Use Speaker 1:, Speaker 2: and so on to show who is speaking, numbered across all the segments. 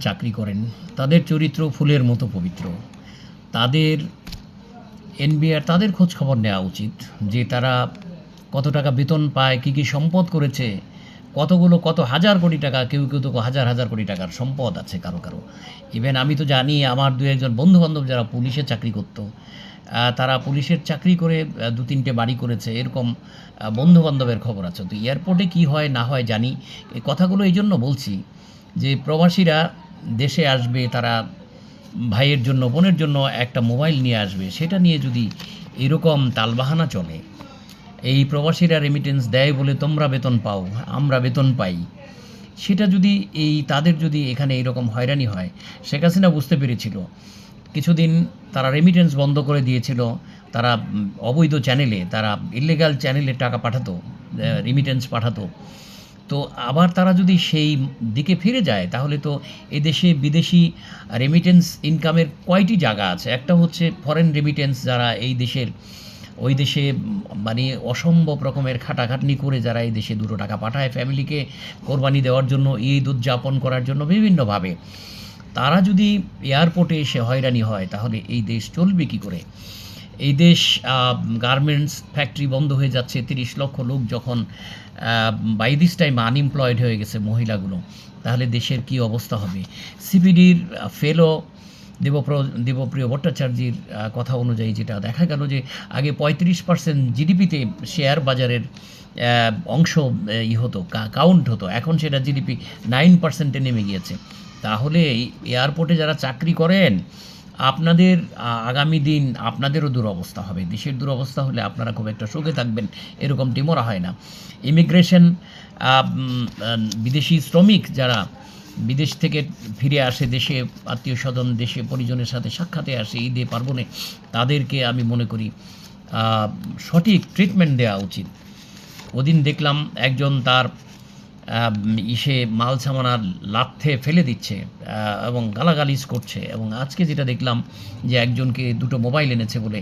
Speaker 1: চাকরি করেন তাদের চরিত্র ফুলের মতো পবিত্র। তাদের এনবিআর তাদের খোঁজ খবর নেওয়া উচিত যে তারা কত টাকা বেতন পায়, কী কী সম্পদ করেছে, কত হাজার কোটি টাকা, কেউ তো হাজার হাজার কোটি টাকার সম্পদ আছে কারো কারো। ইভেন আমি তো জানি আমার দু একজন বন্ধুবান্ধব যারা পুলিশে চাকরি করতো, তারা পুলিশের চাকরি করে দু তিনটে বাড়ি করেছে, এরকম বন্ধুবান্ধবের খবর আছে। তো এয়ারপোর্টে কী হয় না হয় জানি। এই কথাগুলো এই জন্য বলছি যে প্রবাসীরা দেশে আসবে, তারা ভাইয়ের জন্য বোনের জন্য একটা মোবাইল নিয়ে আসবে, সেটা নিয়ে যদি এরকম তালবাহানা চলে, এই প্রবাসীরা রেমিটেন্স দেয় বলে তোমরা বেতন পাও, আমরা বেতন পাই, সেটা যদি তাদের যদি এখানে এইরকম হয়রানি হয়। শেখ হাসিনা বুঝতে পেরেছিল, কিছুদিন তারা রেমিটেন্স বন্ধ করে দিয়েছিল, তারা অবৈধ চ্যানেলে, তারা ইলিগাল চ্যানেলে টাকা পাঠাতো, রেমিটেন্স পাঠাতো। তো আবার তারা যদি সেই দিকে ফিরে যায় তাহলে তো এদেশে বিদেশি রেমিটেন্স ইনকামের কয়টি জায়গা আছে। একটা হচ্ছে ফরেন রেমিটেন্স, যারা এই দেশের ওই দেশে মানে অসম্ভব রকমের খাটাখাটনি করে যারা এই দেশে দুটো টাকা পাঠায় ফ্যামিলিকে কোরবানি দেওয়ার জন্য, ঈদ উদযাপন করার জন্য বিভিন্নভাবে, তারা যদি এয়ারপোর্টে এসে হয়রানি হয় তাহলে এই দেশ চলবে কী করে? এই দেশ গার্মেন্টস ফ্যাক্টরি বন্ধ হয়ে যাচ্ছে, 30 লক্ষ লোক যখন বাই দিস টাইম আনএমপ্লয়েড হয়ে গেছে মহিলাগুলো, তাহলে দেশের কি অবস্থা হবে? সিপিডির ফেলো দেবপ্রিয় ভট্টাচার্যের কথা অনুযায়ী যেটা দেখা গেল যে আগে 35% জিডিপিতে শেয়ার বাজারের অংশ হতো, কাউন্ট হতো, এখন সেটা জিডিপি 9%-এ নেমে গিয়েছে। তাহলে এয়ারপোর্টে যারা চাকরি করেন, আপনাদের আগামী দিন আপনাদেরও দুরবস্থা হবে। দেশের দুরবস্থা হলে আপনারা খুব একটা সুখে থাকবেন এরকমটি মনে হয় না। ইমিগ্রেশন, বিদেশি শ্রমিক যারা বিদেশ থেকে ফিরে আসে দেশে, আত্মীয় স্বজন দেশে পরিজনের সাথে সাক্ষাতে আসে ঈদে পার্বণে, তাদেরকে আমি মনে করি সঠিক ট্রিটমেন্ট দেওয়া উচিত। ওদিন দেখলাম একজন তার মাল সামানার লাথে ফেলে দিচ্ছে এবং গালাগালিজ করছে, এবং আজকে যেটা দেখলাম যে একজনকে দুটো মোবাইল এনেছে বলে,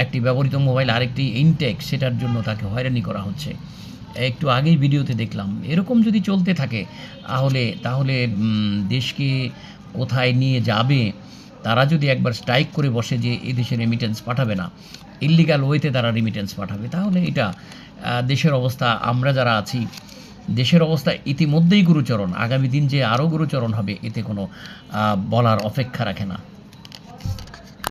Speaker 1: একটি ব্যবহৃত মোবাইল আরেকটি ইনটেক, সেটার জন্য তাকে হয়রানি করা হচ্ছে। একটু আগেই ভিডিওতে দেখলাম। এরকম যদি চলতে থাকে তাহলে দেশকে কোথায় নিয়ে যাবে? তারা যদি একবার স্ট্রাইক করে বসে যে এই দেশে রেমিটেন্স পাঠাবে না, ইল্লিগাল ওয়েতে তারা রেমিটেন্স পাঠাবে, তাহলে এটা দেশের অবস্থা, আমরা যারা আছি দেশের অবস্থা ইতিমধ্যেই গুরুচরণ, আগামী দিন যে আরও গুরুচরণ হবে এতে কোনো বলার অপেক্ষা রাখে না।